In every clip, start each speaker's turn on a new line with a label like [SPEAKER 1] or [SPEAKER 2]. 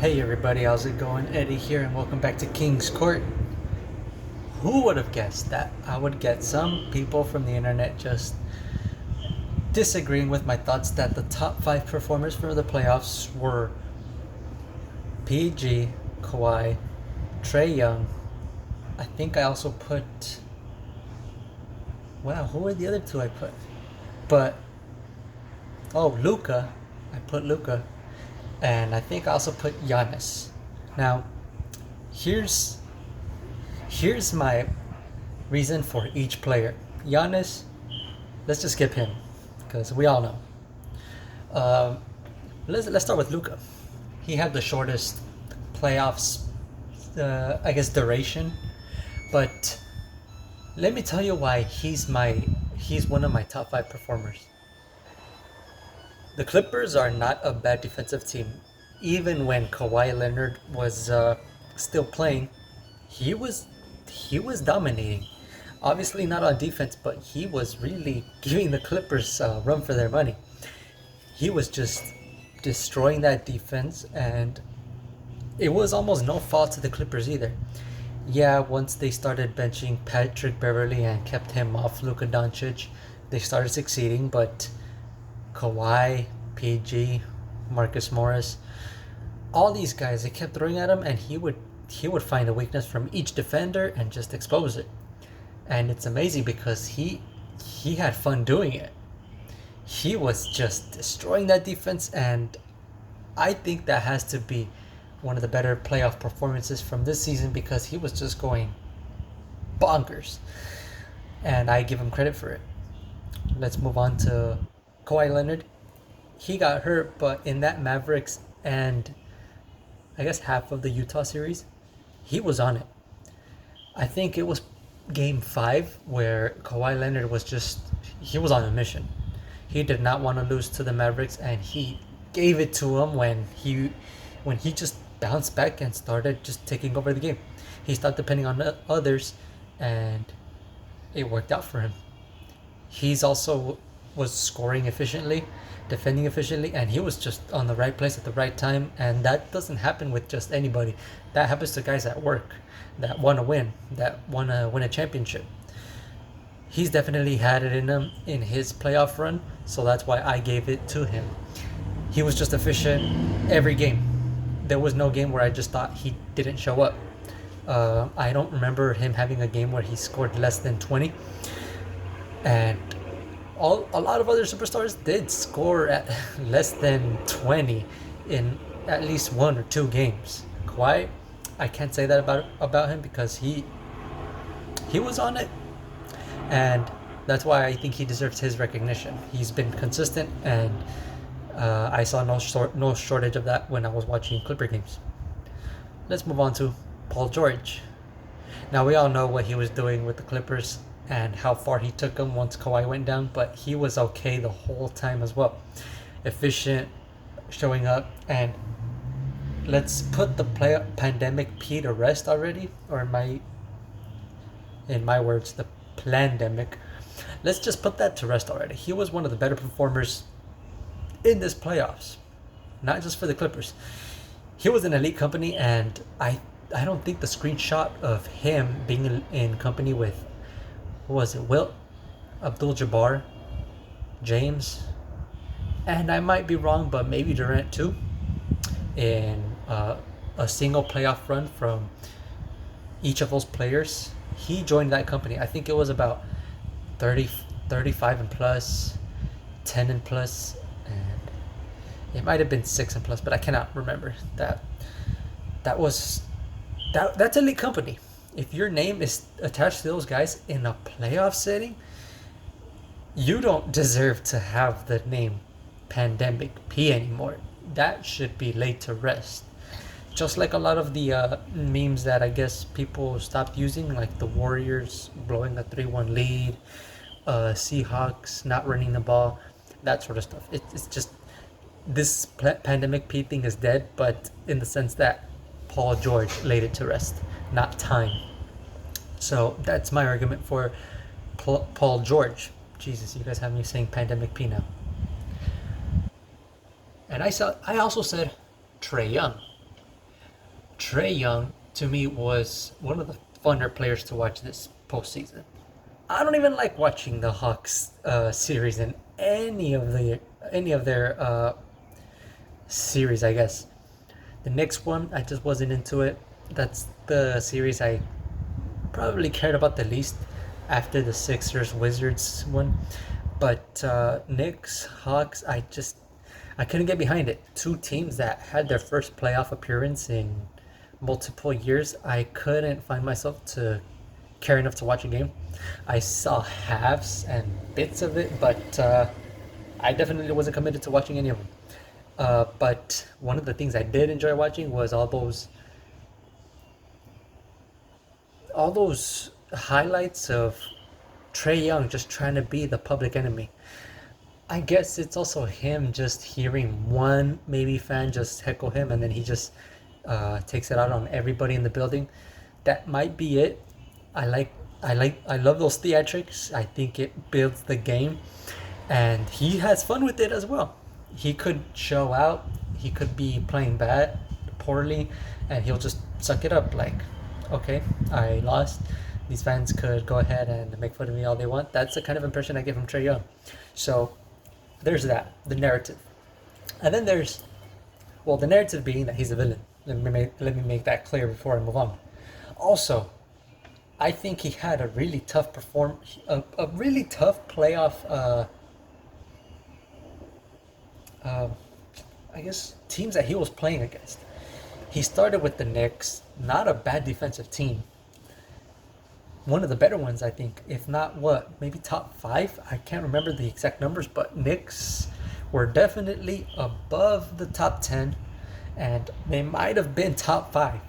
[SPEAKER 1] Hey everybody, how's it going? Eddie here, and welcome back to King's Court. Who would have guessed that I would get some people from the internet just disagreeing with my thoughts that the top 5 performers for the playoffs were PG, Kawhi, Trey Young. I think I also put. Wow, who were the other two I put? But. Oh, Luka. I put Luka. And I think I also put Giannis. Now, here's my reason for each player. Giannis, let's just skip him because we all know. Let's start with Luka. He had the shortest playoffs, duration. But let me tell you why he's one of my top 5 performers. The Clippers are not a bad defensive team. Even when Kawhi Leonard was still playing, he was dominating. Obviously not on defense, but he was really giving the Clippers run for their money. He was just destroying that defense, and it was almost no fault to the Clippers either. Yeah, once they started benching Patrick Beverley and kept him off Luka Doncic, they started succeeding, but Kawhi, PG, Marcus Morris, all these guys, they kept throwing at him, and he would find a weakness from each defender and just expose it. And it's amazing because he had fun doing it. He was just destroying that defense, and I think that has to be one of the better playoff performances from this season because he was just going bonkers, and I give him credit for it. Let's move on to Kawhi Leonard. He got hurt, but in that Mavericks and I guess half of the Utah series, he was on it. I think it was game 5 where Kawhi Leonard he was on a mission. He did not want to lose to the Mavericks, and he gave it to him when he just bounced back and started just taking over the game. He stopped depending on the others, and it worked out for him. He's also was scoring efficiently, defending efficiently, and he was just on the right place at the right time, and that doesn't happen with just anybody. That happens to guys at work that want to win, that want to win a championship. He's definitely had it in him in his playoff run, so that's why I gave it to him. He was just efficient every game. There was no game where I just thought he didn't show up. I don't remember him having a game where he scored less than 20, and a lot of other superstars did score at less than 20 in at least 1 or 2 games. Kawhi, I can't say that about him because he was on it, and that's why I think he deserves his recognition. He's been consistent, and I saw no shortage of that when I was watching Clipper games. Let's move on to Paul George. Now, we all know what he was doing with the Clippers and how far he took them once Kawhi went down, but he was okay the whole time as well. Efficient, showing up, and let's put the pandemic P to rest already, or in my words, the plandemic. Let's just put that to rest already. He was one of the better performers in this playoffs, not just for the Clippers. He was an elite company, and I don't think the screenshot of him being in company with, what was it, Wilt, Abdul-Jabbar, James, and I might be wrong, but maybe Durant too, in a single playoff run from each of those players. He joined that company. I think it was about 35 and plus, 10 and plus, and it might have been 6 and plus, but I cannot remember. That's elite company. If your name is attached to those guys in a playoff setting, you don't deserve to have the name Pandemic P anymore. That should be laid to rest. Just like a lot of the memes that I guess people stopped using, like the Warriors blowing a 3-1 lead, Seahawks not running the ball, that sort of stuff. It's just, this Pandemic P thing is dead, but in the sense that Paul George laid it to rest, not time. So that's my argument for Paul George. Jesus, you guys have me saying Pandemic P now. And I also said Trey Young. Trae Young to me was one of the funner players to watch this postseason. I don't even like watching the Hawks series in any of their series. I guess the next one I just wasn't into it. That's the series I probably cared about the least after the Sixers Wizards one. But Knicks Hawks, I couldn't get behind it. Two teams that had their first playoff appearance in multiple years. I couldn't find myself to care enough to watch a game. I saw halves and bits of it, but I definitely wasn't committed to watching any of them. But one of the things I did enjoy watching was all those highlights of Trae Young just trying to be the public enemy. I guess it's also him just hearing one maybe fan just heckle him, and then he just takes it out on everybody in the building. That might be it. I love those theatrics. I think it builds the game, and he has fun with it as well. He could show out. He could be playing bad, poorly, and he'll just suck it up. Like, okay, I lost. These fans could go ahead and make fun of me all they want. That's the kind of impression I give from Trae Young. So there's that, the narrative. And then there's, well, the narrative being that he's a villain. Let me make that clear before I move on. Also, I think he had a really tough a really tough playoff, I guess, teams that he was playing against. He started with the Knicks, not a bad defensive team. One of the better ones, I think, if not what, maybe top five. I can't remember the exact numbers, but Knicks were definitely above the top 10, and they might have been top five.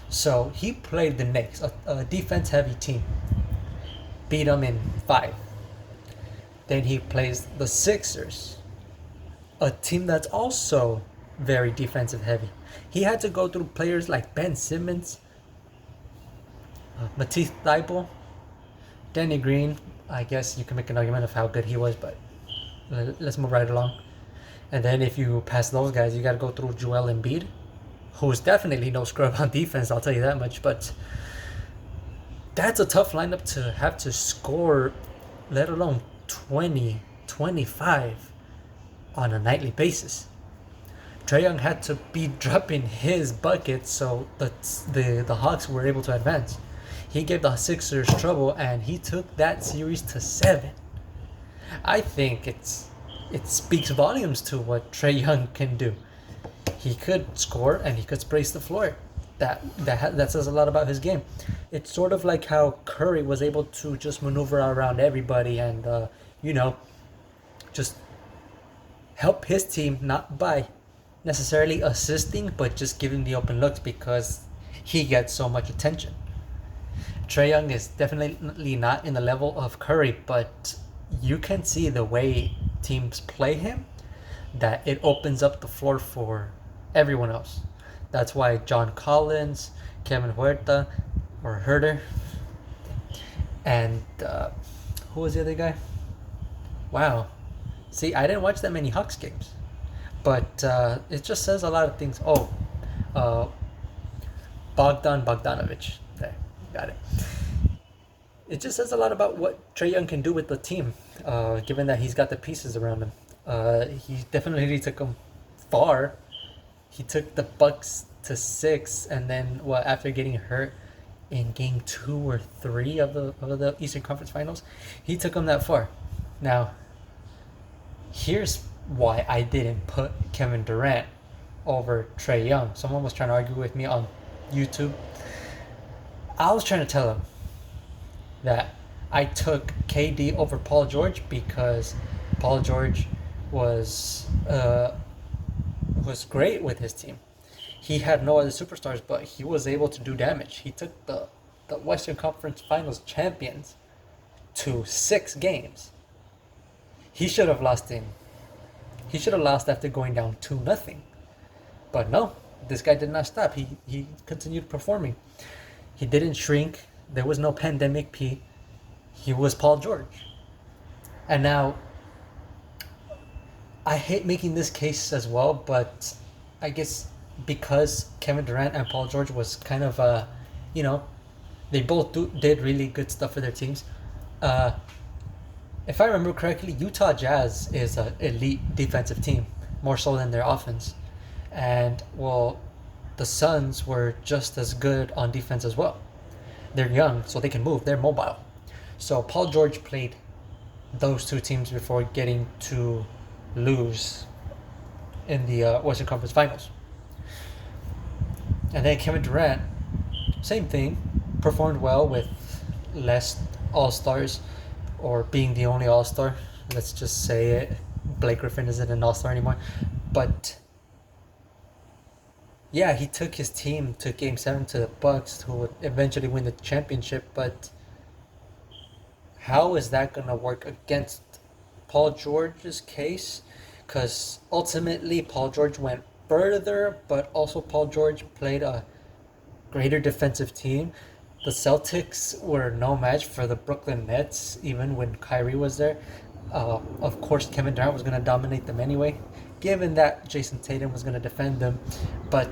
[SPEAKER 1] So he played the Knicks, a defense heavy team, beat them in five. Then he plays the Sixers, a team that's also very defensive heavy. He had to go through players like Ben Simmons, Matisse Thybulle, Danny Green. I guess you can make an argument of how good he was, but let's move right along. And then if you pass those guys, you got to go through Joel Embiid, who's definitely no scrub on defense, I'll tell you that much. But that's a tough lineup to have to score, let alone 20, 25 on a nightly basis. Trae Young had to be dropping his buckets so that the Hawks were able to advance. He gave the Sixers trouble, and he took that series to 7. I think it speaks volumes to what Trae Young can do. He could score and he could space the floor. That says a lot about his game. It's sort of like how Curry was able to just maneuver around everybody and just help his team, not by necessarily assisting, but just giving the open looks because he gets so much attention. Trae Young is definitely not in the level of Curry, but you can see the way teams play him that it opens up the floor for everyone else. That's why John Collins, Kevin Huerta, or Herter, and who was the other guy? Wow. See, I didn't watch that many Hawks games, but it just says a lot of things. Bogdanovich. There, got it. It just says a lot about what Trae Young can do with the team, given that he's got the pieces around him. He definitely took them far. He took the Bucks to 6, and then after getting hurt in game 2 or 3 of the Eastern Conference Finals, he took them that far. Now, here's why I didn't put Kevin Durant over Trae Young. Someone was trying to argue with me on YouTube. I was trying to tell him that I took KD over Paul George because Paul George was great with his team. He had no other superstars, but he was able to do damage. He took the Western Conference Finals champions to 6 games. He should have lost after going down 2-0. But no, this guy did not stop. He continued performing. He didn't shrink. There was no pandemic P. He was Paul George. And now, I hate making this case as well, but I guess because Kevin Durant and Paul George was kind of you know, they both did really good stuff for their teams. Uh, if I remember correctly, Utah Jazz is an elite defensive team, more so than their offense. And well, the Suns were just as good on defense as well. They're young, so they can move. They're mobile. So Paul George played those two teams before getting to lose in the Western Conference Finals. And then Kevin Durant, same thing, performed well with less All Stars, or being the only All Star. Let's just say it. Blake Griffin isn't an All Star anymore, but yeah, he took his team to Game 7 to the Bucks, who would eventually win the championship. But how is that gonna work against Paul George's case? Because ultimately Paul George went further, but also Paul George played a greater defensive team. The Celtics were no match for the Brooklyn Nets, even when Kyrie was there. Of course, Kevin Durant was going to dominate them anyway, given that Jason Tatum was going to defend them. But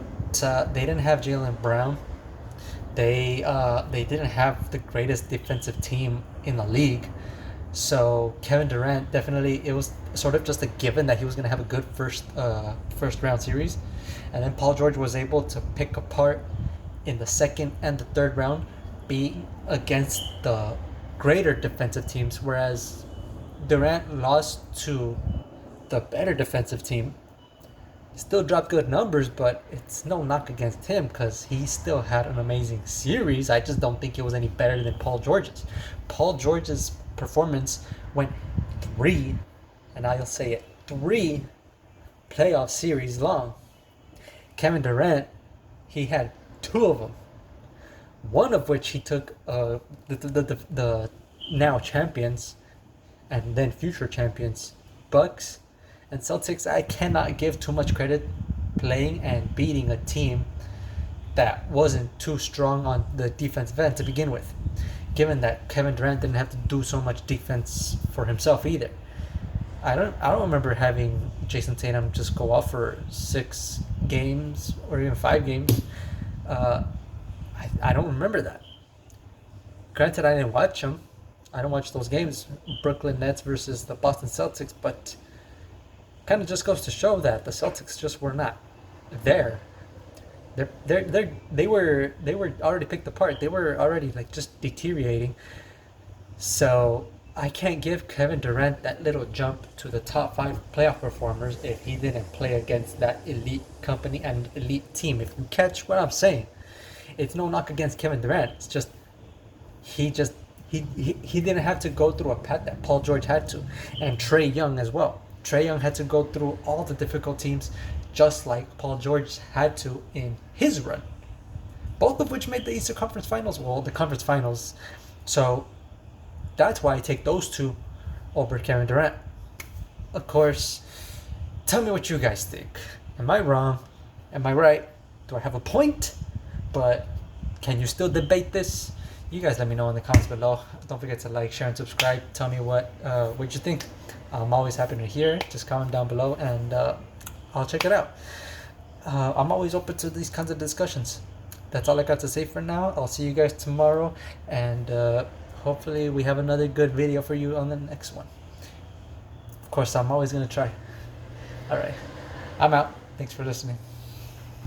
[SPEAKER 1] they didn't have Jaylen Brown. They didn't have the greatest defensive team in the league. So Kevin Durant, definitely, it was sort of just a given that he was going to have a good first round series. And then Paul George was able to pick apart in the second and the third round, be against the greater defensive teams, whereas Durant lost to the better defensive team. Still dropped good numbers, but it's no knock against him because he still had an amazing series. I just don't think it was any better than Paul George's. Paul George's performance went three, and I'll say it, three playoff series long. Kevin Durant, he had two of them. One of which he took the now champions and then future champions Bucks and Celtics. I cannot give too much credit playing and beating a team that wasn't too strong on the defensive end to begin with, given that Kevin Durant didn't have to do so much defense for himself either. I don't remember having Jason Tatum just go off for 6 games or even 5 games. I don't remember that. Granted, I didn't watch them. I don't watch those games, Brooklyn Nets versus the Boston Celtics, but kind of just goes to show that the Celtics just were not there. They were already picked apart. They were already like just deteriorating. So I can't give Kevin Durant that little jump to the top 5 playoff performers if he didn't play against that elite company and elite team. If you catch what I'm saying, it's no knock against Kevin Durant. It's just he didn't have to go through a path that Paul George had to, and Trae Young as well. Trae Young had to go through all the difficult teams, just like Paul George had to in his run. Both of which made the Eastern Conference Finals. Well, the conference finals. So that's why I take those two over Kevin Durant. Of course, tell me what you guys think. Am I wrong? Am I right? Do I have a point? But can you still debate this? You guys let me know in the comments below. Don't forget to like, share, and subscribe. Tell me what you think. I'm always happy to hear. Just comment down below and I'll check it out. I'm always open to these kinds of discussions. That's all I got to say for now. I'll see you guys tomorrow, and hopefully we have another good video for you on the next one. Of course, I'm always going to try. Alright, I'm out. Thanks for listening.